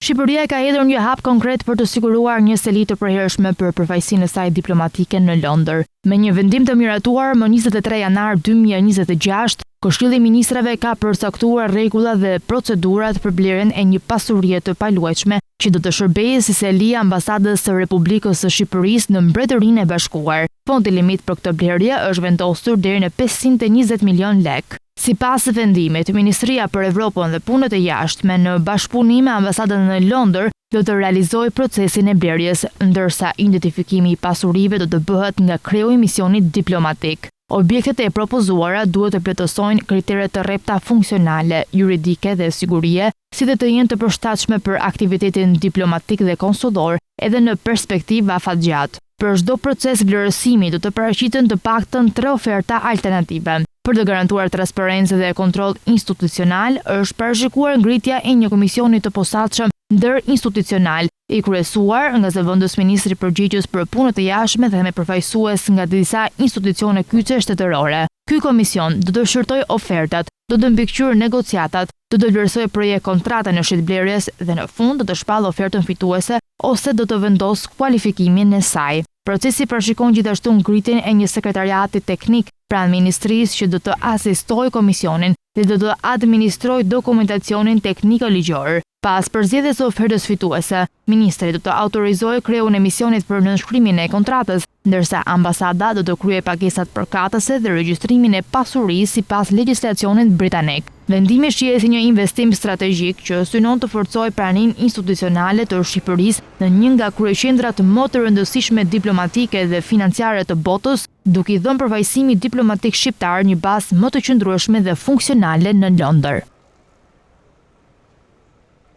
Shqipëria ka hedhur një hap konkret për të siguruar një seli të përhershme për përfaqësinë e saj diplomatike në Londër. Me një vendim të miratuar më 23 janar 2026, Këshilli i Ministrave ka përcaktuar rregullat dhe procedurat për blerjen e një pasurie të paluajtshme që do të shërbejë si seli e ambasadës së Republikës së Shqipërisë në Mbretërinë e Bashkuar. Fondi limit për këtë blerje është vendosur deri në 520 milion lek. Sipas vendimit, Ministria për Evropën dhe Punët e Jashtme në bashkëpunim me ambasadën në Londër do të realizojë procesin e blerjes, ndërsa identifikimi i pasurive do të bëhet nga kreu i misionit diplomatik. Objektet e propozuara duhet të plotësojnë kriteret të rrepta funksionale, juridike dhe sigurie, si dhe të jenë të përshtatshme për aktivitetin diplomatik dhe konsullor, edhe në perspektivë afatgjatë. Për çdo proces vlerësimi do të paraqiten të paktën 3 oferta alternative. Për të garantuar transparencë dhe kontroll institucional, është parashikuar ngritja e një komisioni të posaçëm ndërinstitucional, i kryesuar nga zëvendës ministri përgjigjës për punët e jashtme dhe me përfaqësues nga disa institucione kyçe shtetërore. Ky komision do të shërtojë ofertat, do të mbikëqyrë negociatat, do të vlerësojë projekt kontrata në shitblerjes dhe në fund do të shpallë ofertën fituese ose do të vendosë kualifikimin e saj. Procesi parashikon gjithashtu ngritjen e një sekretariati teknik pranë ministrisë që do të asistojë komisionin dhe do të administrojë dokumentacionin tekniko-ligjor. Pas përzgjedhjes së ofertës fituese, ministri do të autorizojë kreun e misionit për nënshkrimin e kontratës, ndërsa ambasada do të kryejë pagesat përkatëse dhe regjistrimin e pasurisë sipas legjislacionit britanik. Vendimi shihet si një investim strategjik që synon të forcojë praninë institucionale të Shqipërisë në një nga kryeqendrat më të rëndësishme diplomatike dhe financiare të botës, duke i dhënë përfaqësimit diplomatik shqiptar një bazë më të qëndrueshme dhe funksionale në Londër.